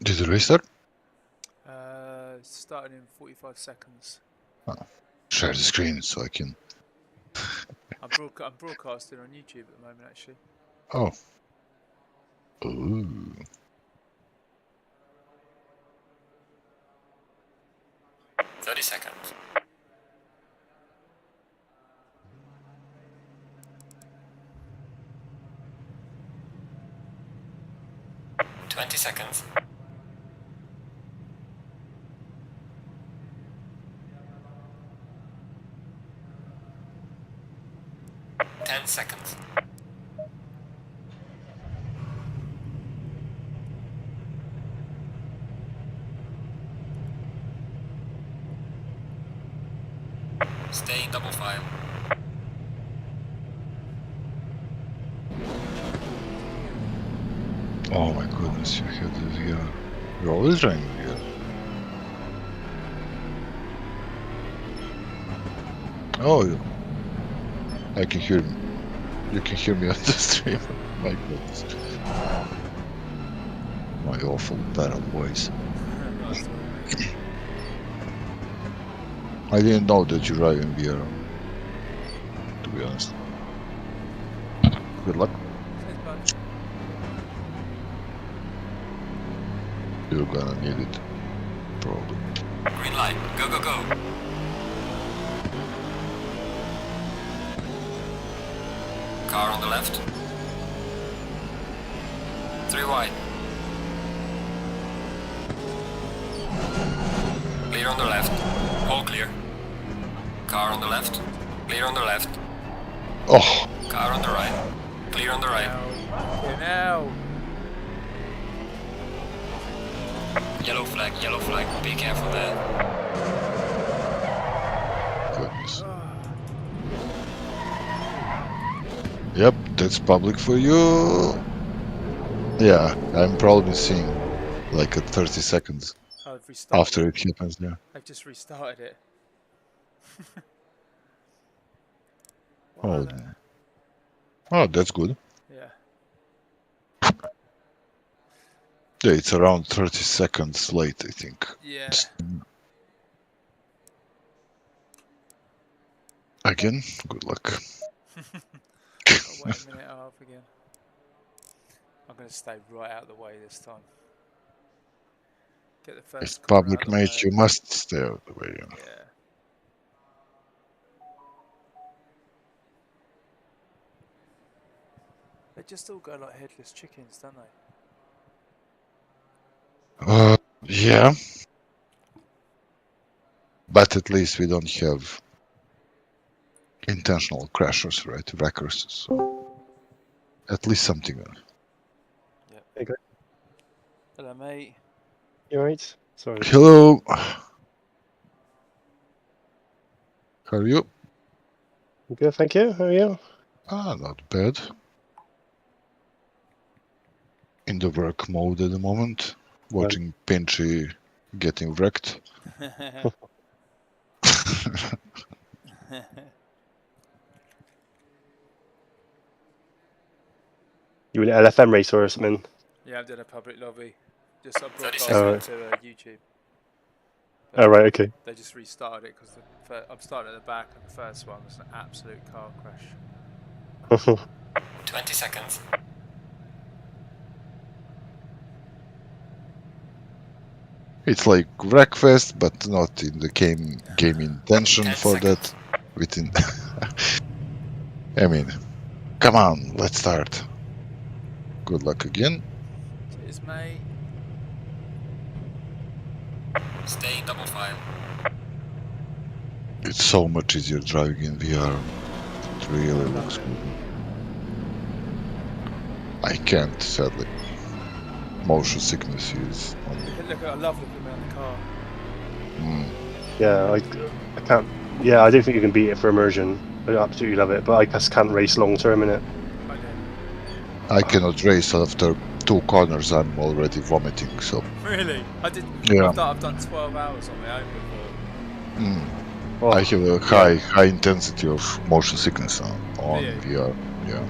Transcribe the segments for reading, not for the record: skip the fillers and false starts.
Did it restart? Starting in 45 seconds. Oh. Share the screen so I can... I'm broadcasting on YouTube at the moment, actually. Oh. Ooh. "30 seconds. 20 seconds. 10 seconds. 'Stay in double file. Oh my goodness, you have the VR. You're always running VR. Oh, I can hear me. You can hear me on the stream. My goodness. My awful bad voice. I didn't know that you drive in VR, to be honest. Good luck. You're gonna need it, probably. Green light. Go, go, go. Car on the left. 3 wide. Clear on the left. All clear. Car on the left. Clear on the left. Oh! Car on the right. Clear on the right. Now. Yellow flag. Be careful there. Goodness. Yep, that's public for you. Yeah, I'm probably seeing like at 30 seconds Oh, I've restarted after it happens. Yeah. I've just restarted it. Oh. Oh, that's good. Yeah. Yeah, it's around 30 seconds late, I think. Yeah. Again, good luck. I'll wait a minute and a half again. I'm going to stay right out of the way this time. Get the first. It's corner public, out the mate. way. You must stay out of the way. Yeah. They just all go like headless chickens, don't they? Yeah. But at least we don't have intentional crashers, right? Wreckers. So at least something. Yep. Hey, guys. Hello, mate. You alright? Sorry. Hello. How are you? I'm good, thank you. How are you? Ah, not bad. In the work mode at the moment. Watching Pinchy getting wrecked. You in an LFM race or something? Yeah, I've done a public lobby. Just I'm 30 broadcasting to YouTube. Oh, right, okay. They just restarted it because I'm starting at the back, and the first one was an absolute car crash. 20 seconds. It's like Wreckfest, but not in the game intention 10 for seconds. that. Within, I mean, come on, let's start. Good luck again. Cheers, mate. Stay in double file. It's so much easier driving in VR. It really looks good. I can't, sadly. Motion sickness is on me. Look, I love looking around the car. Yeah, I can't. Yeah, I don't think you can beat it for immersion. I absolutely love it, but I just can't race long term in it. I cannot race after 2 corners. I'm already vomiting. So Really? I did. Yeah. I've done 12 hours on my own before. Well, I have a high intensity of motion sickness on Yeah. VR. Yeah.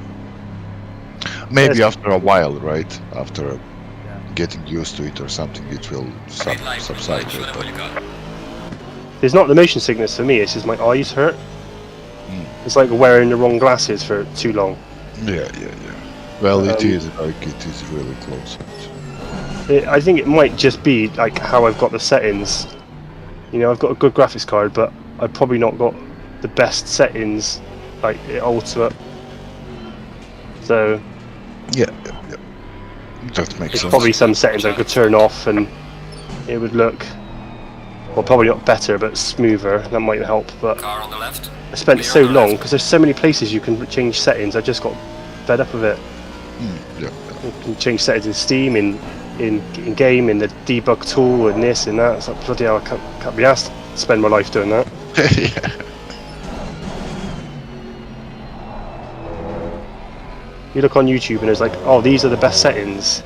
Maybe Yes. after a while, right? After a getting used to it or something, it will Green light, subside. show them what you got. It's not the motion sickness for me. It's just my eyes hurt. Mm. It's like wearing the wrong glasses for too long. Yeah. Well, it Um, is like it is really close. I think it might just be like how I've got the settings. You know, I've got a good graphics card, but I've probably not got the best settings, like ultimate. So Yeah. That makes there's sense. probably some settings I could turn off, and it would look, well, probably not better, but smoother. That might help. But Car on the left. I spent Clear so on the long left. because there's so many places you can change settings. I just got fed up of it. Yeah. You can change settings in Steam, in game, in the debug tool, and this and that. It's like, bloody hell, I can't be asked to spend my life doing that. Yeah. You look on YouTube and it's like, oh, these are the best settings,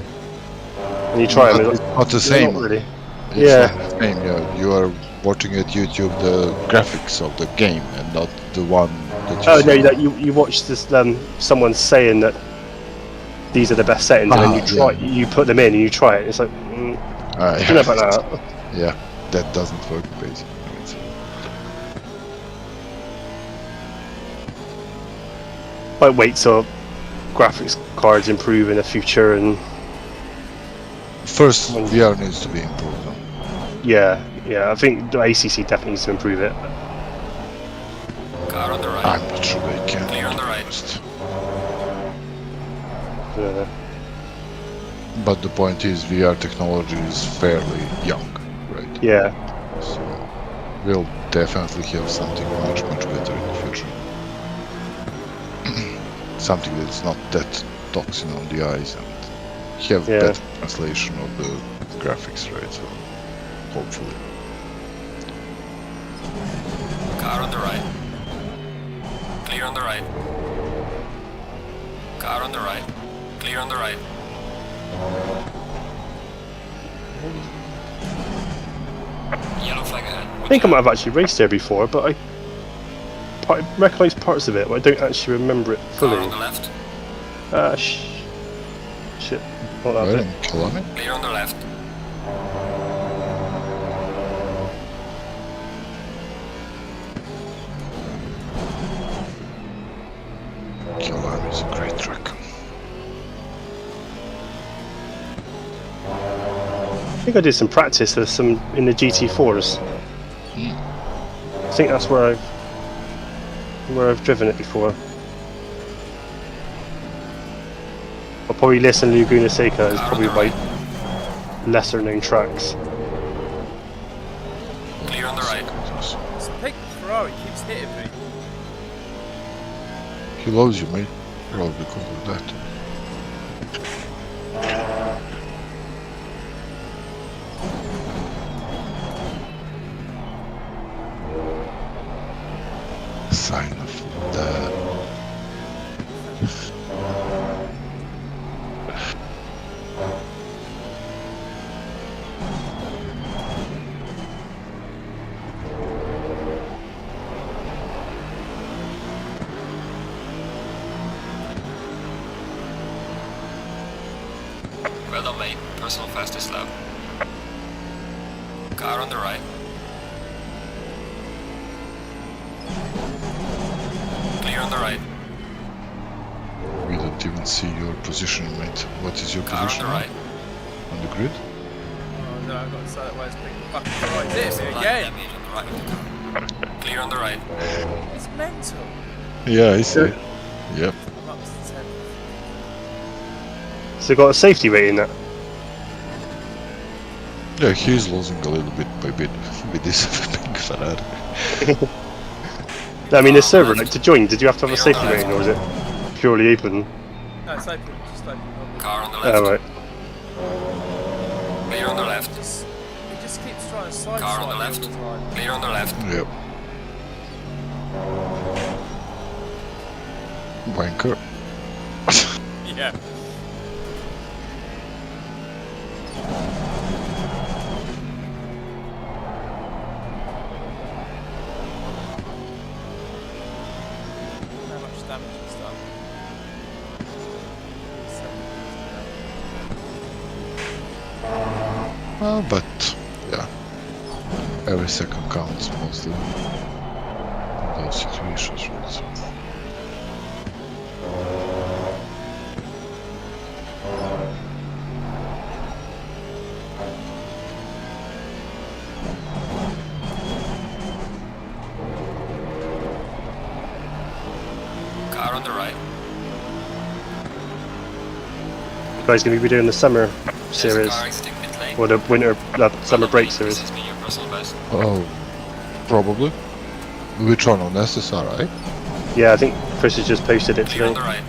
and you try them. But And it's it's like, not the "No, same. not really. It's Yeah. not the same. Yeah, you are watching at YouTube the graphics of the game and not the one that you Oh see. no, that you watch this. Someone saying that these are the best settings, and then you try, you put them in and you try it. It's like, I don't know about that. Yeah, that doesn't work basically. Might wait till graphics cards improve in the future, and First, VR needs to be improved on. yeah, I think the ACC definitely needs to improve it. Car on the right. I'm not sure they can. Clear on the right. First. Uh, But the point is, VR technology is fairly young, right? yeah, So we'll definitely have something much better in the future. Something that's not that toxic on the eyes and have Yeah. better translation of the graphics, right? So hopefully. Car on the right. Clear on the right. Car on the right. Clear on the right. Yellow flag ahead. I think I might have actually raced there before, but I recognise parts of it, but I don't actually remember it Car on fully. the left. Shit, not that Where bit. in Kyalami? Clear on the left. Kyalami is a great track. I think I did some practice with some in the GT4s. I think that's where I've driven it before. I'll probably listen Laguna Seca is probably my lesser known tracks. Clear on the right. This big Ferrari keeps hitting me. He loves you, mate. Probably because of that. Sign of the... Well done, mate. Personal fastest lap. Car on the right. Clear on the right. We don't even see your position, mate. What is your Car on position the now? right. On the grid? Oh no, I've got to say that way it's big fucking Ferrari hitting me Light again. damage on the right of the car. Clear on the right. It's mental. Yeah, I see. Yep. I'm up to 10. So got a safety rating that. Yeah, he's losing a little bit by bit with this big Ferrari. I mean, the server, like to join, did you have to have a safety rating, or was it purely open? No, it's open. Just open. Car on the left. Oh, right. Clear on the left. It just keeps trying to sideswipe Car on the me left. all the time. Clear on the left. Yep. Wanker. Yeah. How much damage it's done? But yeah, every second counts mostly in those situations, right? So. Car on the right. You guys going to be doing the summer There's a series car exiting pit lane. or the winter summer break series? This has been your personal best. Oh, probably. Which one on SSR, right? Yeah, I think Chris has just posted it Clear on today. the right.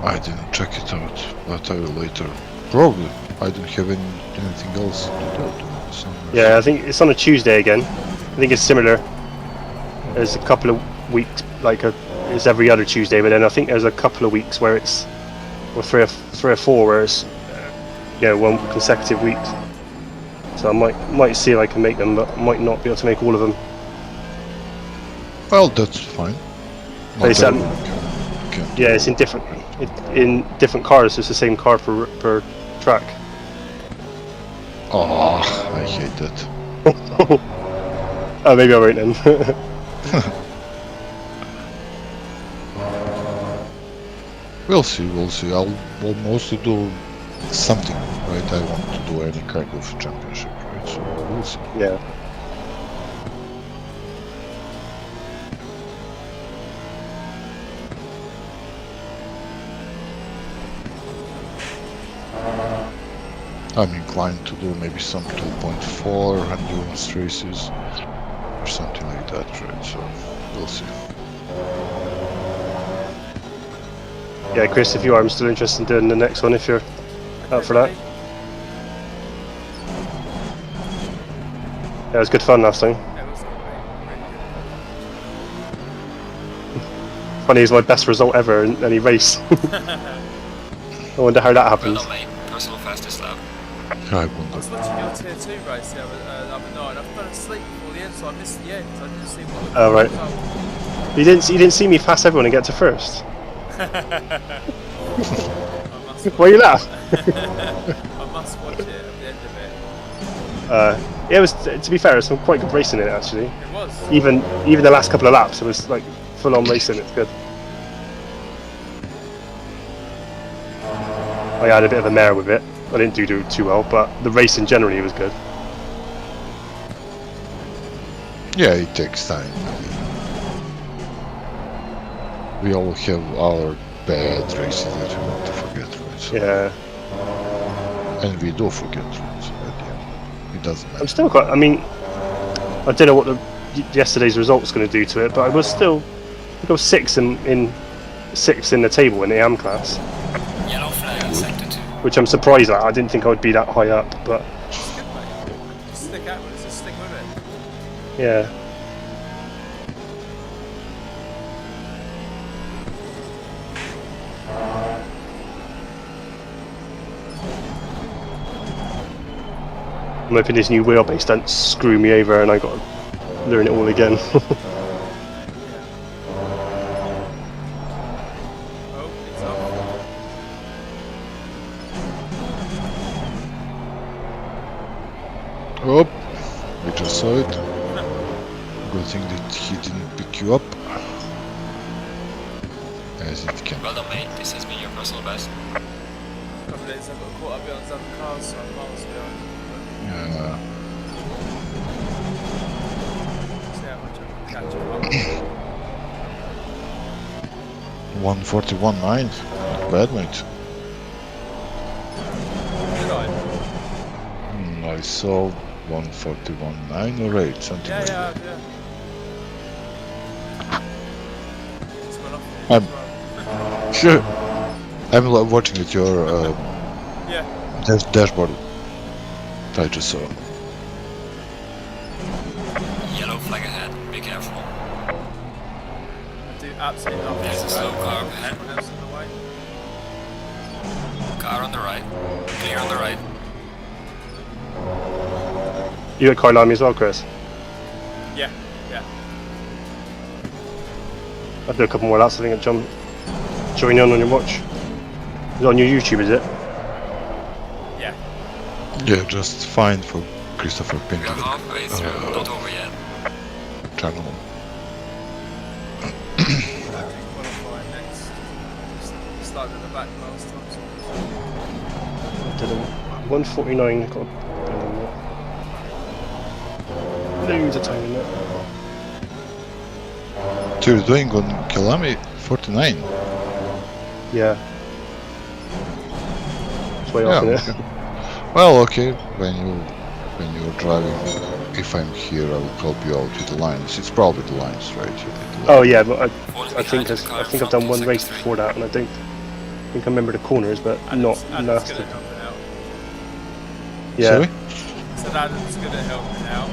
I didn't check it out, but I will later. Probably. I don't have anything else to do during the summer. Yeah, I think it's on a Tuesday again. I think it's similar. There's a couple of weeks, it's every other Tuesday, but then I think there's a couple of weeks where it's, or three or four where it's, one consecutive week. So I might see if I can make them, but I might not be able to make all of them. Well, that's fine. But it's, everyone can do yeah, it's in different cars. It's the same car per track. Oh, I hate that. Oh, maybe I won't then. We'll see. I'll mostly do something, right? I want to do any kind of championship, right? So we'll see. Yeah. I'm inclined to do maybe some 2.4 endurance races or something like that, right? So we'll see. Yeah, Chris, if you are, I'm still interested in doing the next one if you're up for that. Yeah, it was good fun last time. It was really Funny, it's my best result ever in any race. I wonder how that Well happens. done, mate. Personal fastest lap. I I wonder. was watching your tier 2 race the other night. I fell asleep before the end, so I missed the end. So I didn't see what the Oh, right. result. You didn't see me pass everyone and get to first. I must Why you laugh? I must watch it at the end of it. Yeah, it was. To be fair, it was some quite good racing in it actually. It was. Even the last couple of laps, it was like full on racing. It's good. I had a bit of a mare with it. I didn't do too well, but the racing generally was good. Yeah, it takes time. We all have our bad races that we want to forget, right? So, Yeah, and we do forget, right? So at the end, it doesn't matter. I'm still quite. I mean, I don't know what yesterday's result's going to do to it, but I was still. I think I was sixth in the table in the AM class, Yellow flag in sector 2. which I'm surprised at. I didn't think I would be that high up, but It's good, mate. Just stick out with it. Just stick with it. yeah. I'm hoping this new wheelbase don't screw me over and I got to learn it all again. Oh, it's off. Oh, we just saw it. Good thing that he didn't pick you up. As it can. Well done, mate. This has been your personal best. Couple of days I got caught up behind some cars, so I'm miles behind. See how much I can catch up. 141.9. Not bad, mate. Did I? I saw 141.9 or 8, something like that. Yeah. Just went off I'm- as well. Sure. I'm watching at your Yeah. dashboard. I just saw. Yellow flag ahead. Be careful. I do absolutely nothing. There's a slow car up ahead. Someone else in the way. Car on the right. Clear on the right. You at Kyalami as well, Chris? Yeah. I'll do a couple more laps. I think I'll join in on your watch. Is it on your YouTube, is it? Yeah. Yeah, just fine for Christopher We are Pinto halfway through, not over yet. channel. Qualifying next. Started at the back last time. Did a 149. Got loads of time in that. So you're doing on Kyalami 49? Yeah. It's way Yeah, off in it. okay. Well, okay, when you're driving, if I'm here, I will help you out with the lines. It's probably the lines, right? You did the Oh line. yeah, but Falling I think behind in the car in I've front done in one sector race 3. before that, and I think I remember the corners, but not Adam's nasty. good at helping out. Yeah. Sorry? So Adam's good at helping out.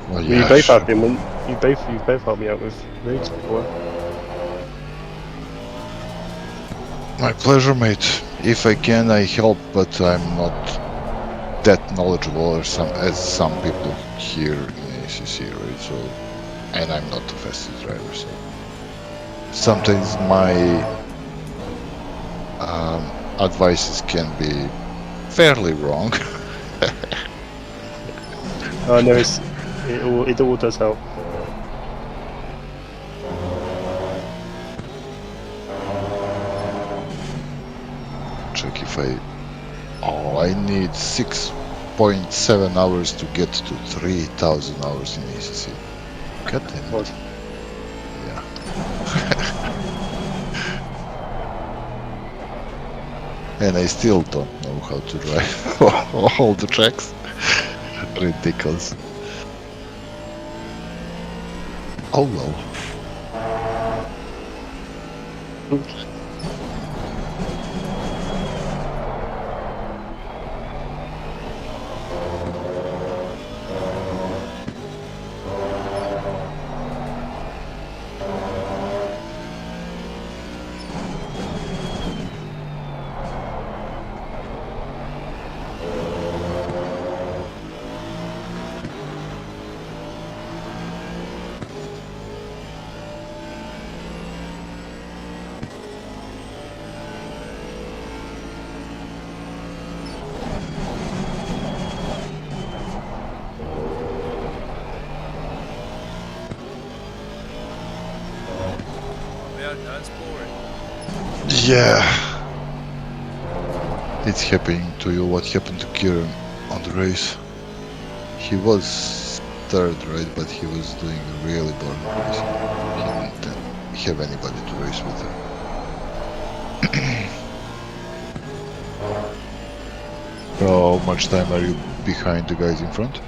Well, You yeah, both sure. have been. You both helped me out with roads before. My pleasure, mate. If I can, I help, but I'm not that knowledgeable as some people here in ACC, right? So, and I'm not the fastest driver, so sometimes my advices can be fairly wrong. No, it all does help. Check if I. Oh, I need 6.7 hours to get to 3,000 hours in ACC. God damn God. it. Yeah. And I still don't know how to drive all the tracks. Ridiculous. Oh well. Yeah, that's boring. Yeah. It's happening to you. What happened to Kieran on the race? He was third, right? But he was doing a really boring race. He didn't have anybody to race with him. How much time are you behind the guys in front?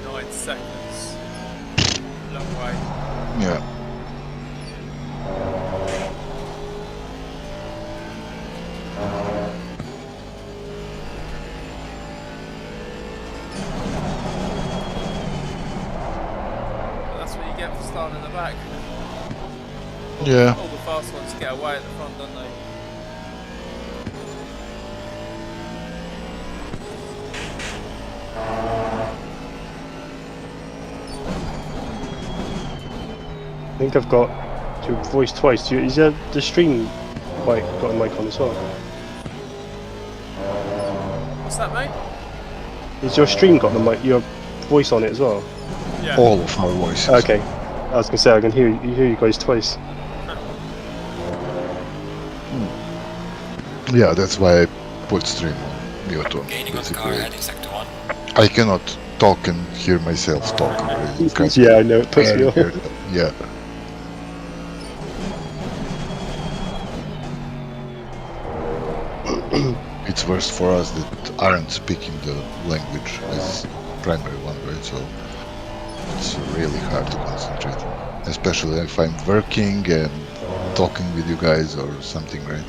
9 seconds. Long way. Yeah. But that's what you get for starting in the back. Yeah. All the fast ones get away at the front, don't they? I think I've got your voice twice. Is the stream mic got a mic on as well? What's that, mate? Is your stream got the mic, your voice on it as well? Yeah. All of our voices. Okay. I was gonna say I can hear you guys twice. Yeah, that's why I put stream on mute on. Gaining on the car Basically, ahead in sector 1. I cannot talk and hear myself talk. Right? It's kind of Yeah, I know, it puts me off. weird. Yeah. It's worse for us that aren't speaking the language as primary one, right? So it's really hard to concentrate, especially if I'm working and talking with you guys or something, right?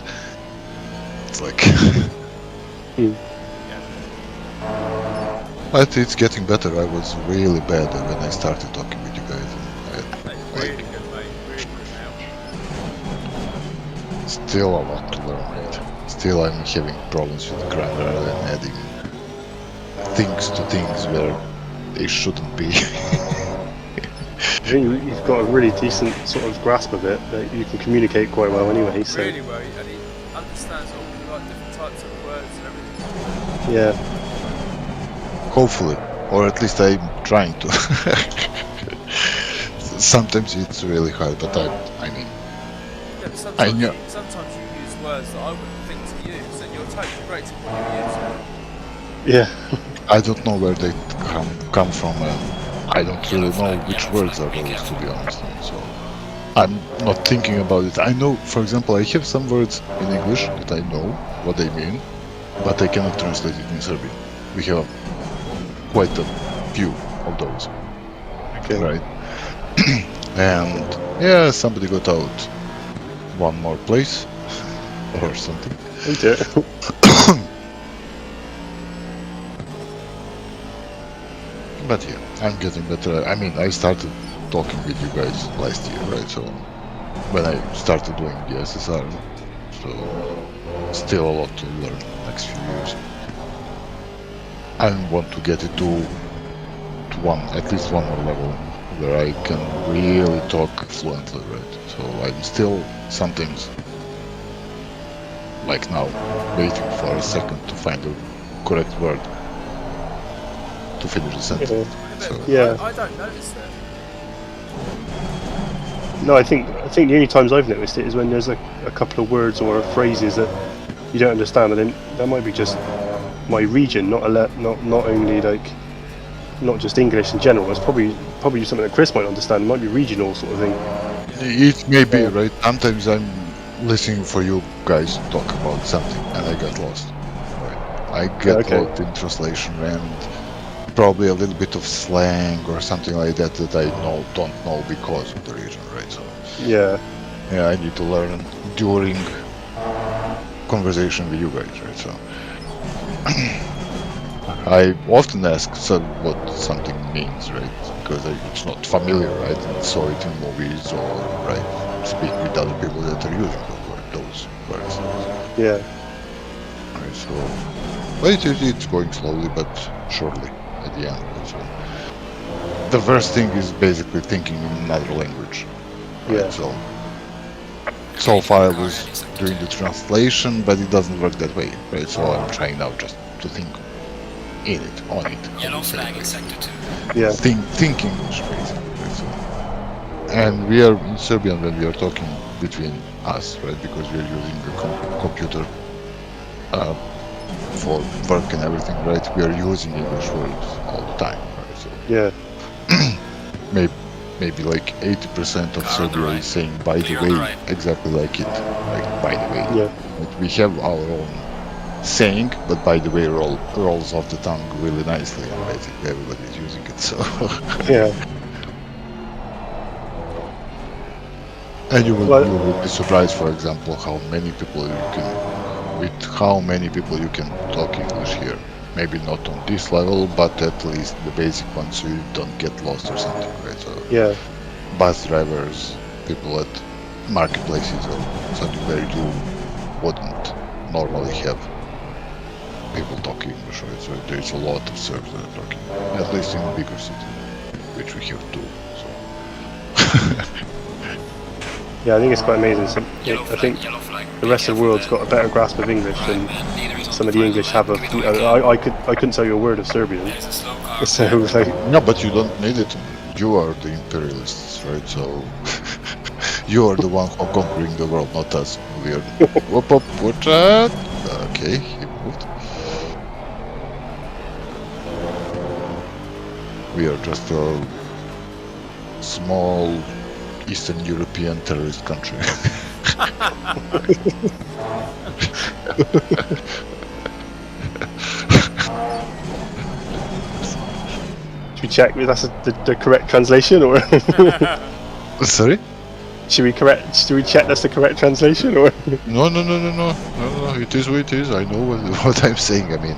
It's like, but it's getting better. I was really bad when I started talking with you guys. Really good, mate. Really good now. Still a lot to learn, right? Still, I'm having problems with grammar and adding things to things where they shouldn't be. I think you've got a really decent sort of grasp of it, that you can communicate quite well anyway, so... Really well, and he understands all like Yeah. Hopefully, or at least I'm trying to. Sometimes it's really hard, but I mean, Yeah, but I know. sometimes you use words that I wouldn't think to use, and you're totally correct in what you're using. Yeah. I don't know where they come from, and I don't Yellow really know flag, which yellow words flag, are be those, to careful. be honest. So I'm not thinking about it. I know, for example, I have some words in English that I know what they mean, but I cannot translate it in Serbian. We have quite a few of those, Okay. right? And yeah, somebody got out one more place or something. Oh dear. But yeah, I'm getting better. I mean, I started talking with you guys last year, right? So when I started doing the SSR, so still a lot to learn next few years. I want to get it to at least one more level where I can really talk fluently, right? So I'm still sometimes, like now, waiting for a second to find the correct word to finish the sentence. Yeah. So Yeah. I don't notice it. No, I think the only times I've noticed it is when there's a couple of words or phrases that you don't understand, and then that might be just my region, not only like not just English in general. It's probably something that Chris might understand. It might be regional sort of thing. it may be, Yeah. right? Sometimes I'm listening for you guys to talk about something and I get lost. Right? I get Okay. lost in translation and probably a little bit of slang or something like that that I don't know because of the region, right? So Yeah. yeah, I need to learn during conversation with you guys, right? So I often ask what something means, right? Because it's not familiar, right? And saw it in movies or right, speak with other people that are using those words. Yeah. Right, so, but it's going slowly but surely at the end. Right? So the first thing is basically thinking in another language. Right? Yeah. So far I was doing the translation, but it doesn't work that way, right? So I'm trying now just to think in it, on it. Yellow flag in sector 2. Yeah. Think English, basically. Right? So, and we are in Serbian when we are talking between us, right? Because we are using the computer for work and everything, right? We are using English words all the time, right? So Yeah. maybe like 80% of Car on the Serbia right. is saying by Clear the on the way, right. exactly like it, like by the way. Yeah. But we have our own saying, but by the way rolls off the tongue really nicely, and basically everybody's using it. So Yeah. and you Well- will be surprised, for example, how many people you can talk English here. Maybe not on this level, but at least the basic ones, so you don't get lost or something, right? So Yeah. bus drivers, people at marketplaces or something where you wouldn't normally have people talking English, right? So there's a lot of Serbs that are talking, at least in bigger cities, which we have too. So Yeah. I think it's quite amazing. Yellow I flag, think yellow flag. the Be rest of the careful world's there. got a better grasp of English Right, than man. Leader is on some of the final English lap. have. Give me the way, Ken. I couldn't tell you a word of Serbian. There's a slow car. So like, no, but you don't need it. You are the imperialists, right? So you are the one who are conquering the world, not us. We are. Whoop, watch out! Okay, he moved. We are just a small Eastern European terrorist country. should we check if that's the correct translation, or Sorry? should we check that's the correct translation, or? No. It is what it is. I know what I'm saying. I mean,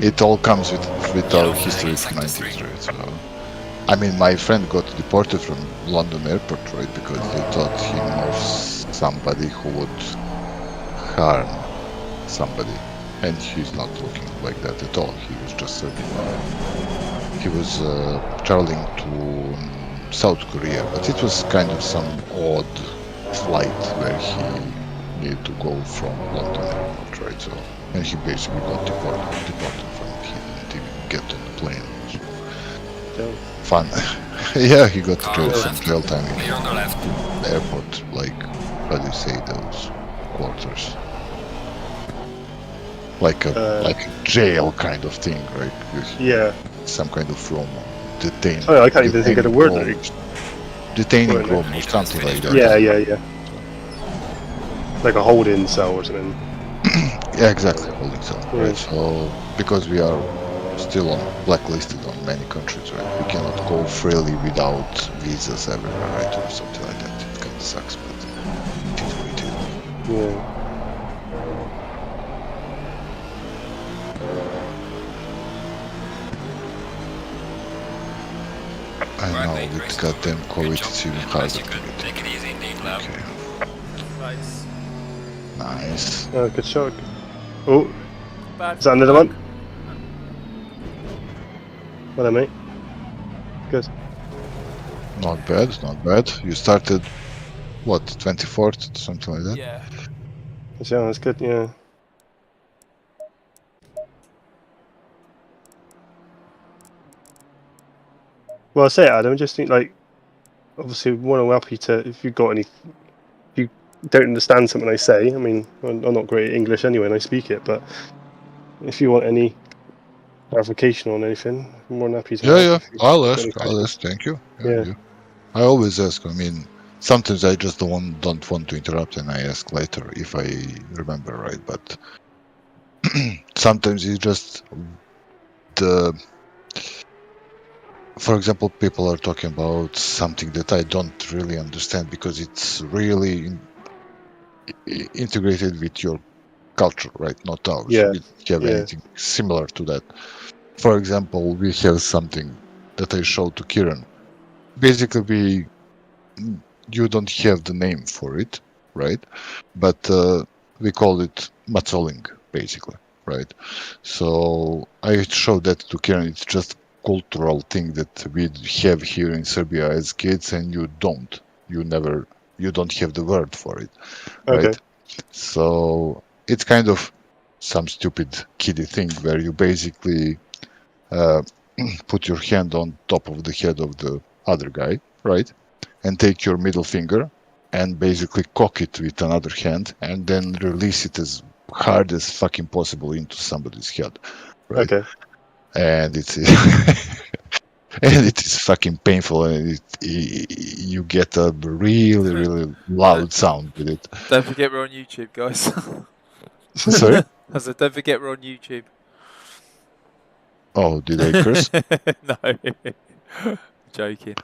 it all comes with Yellow our flag history in from sector 90s, 3. right? So, I mean, my friend got deported from London airport, right? Because they thought him of somebody who would harm somebody, and he's not looking like that at all. He was just Serbian. He was traveling to South Korea, but it was kind of some odd flight where he needed to go from London airport, right? So, and he basically got deported get on the plane. Damn. Fun. Yeah, he got to Car do on the some left. trail time in Clear on the left. the airport, like, how do you say those quarters? Like a jail kind of thing, right? With Yeah. some kind of room, detaining. Oh, I can't even think of the word. Detaining Right, room or something like that. Yeah. Like a hold-in cell or something. Yeah, exactly, holding cell, Yeah. right? So because we are still on blacklisted on many countries, right? We cannot go freely without visas everywhere, right, or something like that. It kind of sucks, but it is what it is. Yeah. I Right, know mate, with racing's goddamn over. COVID, Good job. it's even And the harder rest to you could. get. Take it easy indeed, lad. Okay, Nice. nice. Oh, good shot. Oh, Bad is that another one? Well done, mate. Good. Not bad, not bad. You started what, 24th, something like that? Yeah. Yeah, that's good. Yeah. Well, I say, Adam, just think like, obviously, more than happy to if you've got any, if you don't understand something I say. I mean, I'm not great at English anyway, and I speak it, but if you want any clarification on anything, I'm more than happy to Yeah, help yeah. if you've I'll got any ask. questions. Thank you. Yeah. Yeah. I always ask. I mean, sometimes I just don't want to interrupt, and I ask later if I remember right. But sometimes it's just the. For example, people are talking about something that I don't really understand because it's really integrated with your culture, right? Not ours. Yeah. We don't have Yeah. anything similar to that. For example, we have something that I showed to Kieran. Basically, you don't have the name for it, right? But we call it matzoling, basically, right? So I showed that to Kieran. It's just cultural thing that we have here in Serbia as kids, and you don't. You don't have the word for it, right? Okay. So it's kind of some stupid kiddie thing where you basically uh, put your hand on top of the head of the other guy, right? And take your middle finger and basically cock it with another hand and then release it as hard as fucking possible into somebody's head, right? Okay. And it's and it is fucking painful, and you get a really loud sound with it. Don't forget we're on YouTube, guys. Sorry? I said, don't forget we're on YouTube. Oh, did I curse? No. Joking.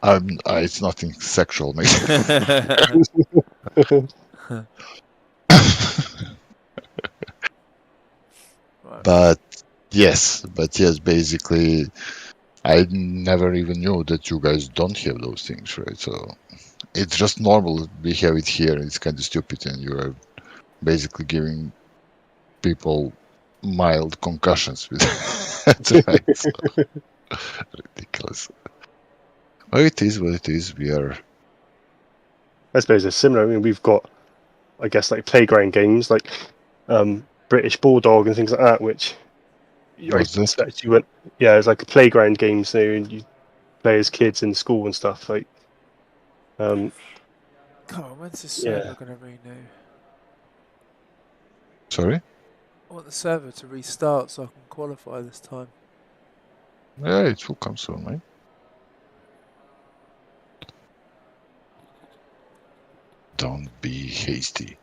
It's nothing sexual, mate. Right. But yes, basically, I never even knew that you guys don't have those things, right? So it's just normal. We have it here. It's kind of stupid, and you are basically giving people mild concussions with that's right. So, ridiculous. Well, it is what it is. We are. I suppose it's similar. I mean, we've got, I guess, like playground games like British Bulldog and things like that, which I What's that? expect you went. Yeah, it's like a playground game, so you play as kids in school and stuff. Like, Come on, when's this yeah. server going to renew? Sorry? I want the server to restart so I can qualify this time. Yeah, it will come soon, mate. Don't be hasty.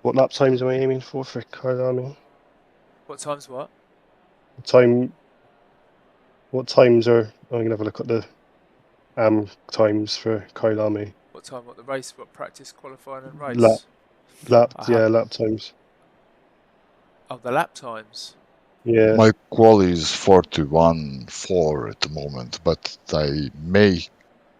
What lap times am I aiming for Kyalami? What time's what? What times are? I'm gonna have a look at the times for Kyalami. What time? What the race? What practice, qualifying, and Lap, race? lap times. Oh, the lap times. Yeah. My quali is 41.4 at the moment, but I may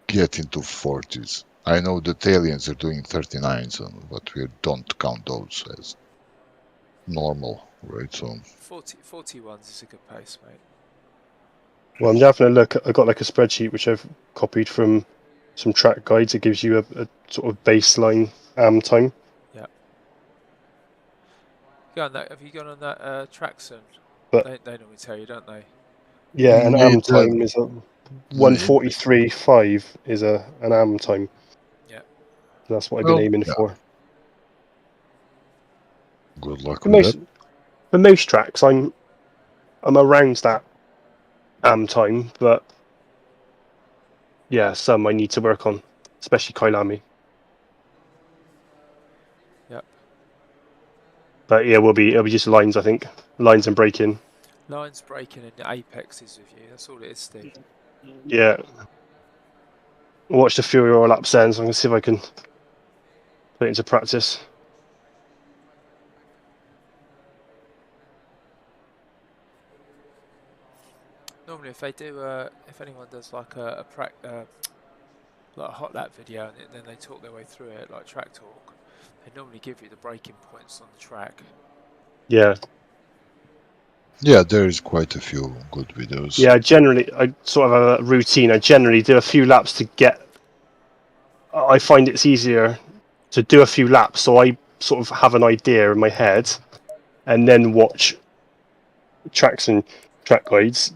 get into 40s. I know the Italians are doing 39s, but we don't count those as normal, right? So 41s is a good pace, mate. Well, I'm having a look. I got like a spreadsheet which I've copied from some track guides. It gives you a sort of baseline time. Yeah. Go on that. Have you gone on that track soon? But They normally tell you, don't they? yeah, an It AM time is a it, 1:43.5 is an AM time. Yeah. That's what I've been well, aiming yeah. for. Good luck For with that. most tracks, I'm around that AM time, but yeah, some I need to work on, especially Kyalami. Yep. But yeah, it'll be just lines, I think, lines and braking. Lines breaking and the apex is with you. That's all it is, Steve. Yeah. Watch the Fury Oil lap ends. I'm gonna see if I can put it into practice. Normally, if they do, if anyone does like like a hot lap video and then they talk their way through it, like track talk, they normally give you the braking points on the track. Yeah. Yeah, there is quite a few good videos. Yeah, generally, I sort of have a routine. I generally do a few laps to get. I find it's easier to do a few laps, so I sort of have an idea in my head, and then watch tracks and track guides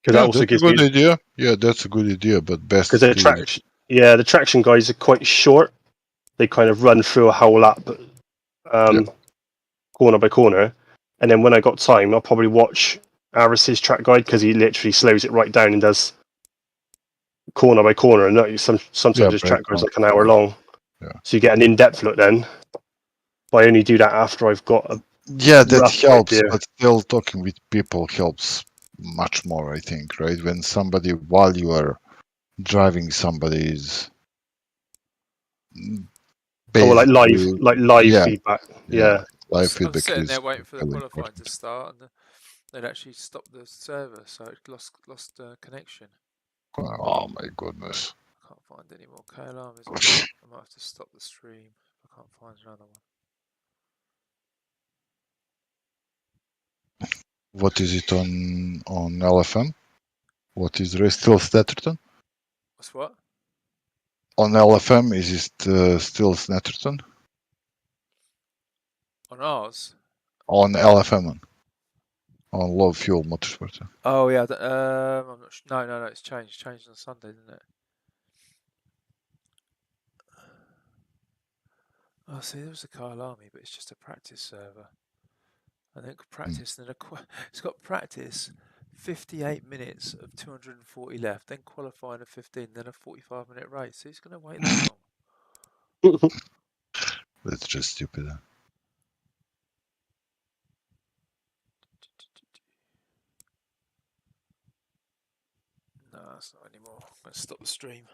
because that Yeah, also that's a gives good me idea. Yeah, that's a good idea, but because best the to do it. traction. Yeah, the traction guides are quite short. They kind of run through a whole lap, Yeah. corner by corner, and then when I got time, I'll probably watch Aris's track guide because he literally slows it right down and does corner by corner, and sometimes Yeah, his track goes breakdown. like an hour long. Yeah. So you get an in-depth look then. But I only do that after I've got a Yeah, that rough helps, idea. but still talking with people helps much more, I think, right? When somebody, while you are driving, somebody is Oh, well, basically, like live yeah, feedback. yeah, Yeah. live I'm feedback sitting is there waiting for the really qualifying to important. start, and they'd actually stopped the server, so it lost connection. Oh my goodness. I can't find any more Kyalamis on there. I might have to stop the stream. I can't find another one. What is it on LFM? What is still Snetterton? What's what? On LFM, is it still Snetterton? On ours? On LFM, on low fuel motorsport. Oh yeah, I'm not sure. No, it's changed. Changed on Sunday, didn't it? Oh, see, there was a Kyalami, but it's just a practice server. I think practice, then it's got practice, 58 minutes of 240 left, then qualifying of 15, then a 45-minute race. Who's going to wait that long? That's just stupid. No, it's not anymore. Let's stop the stream.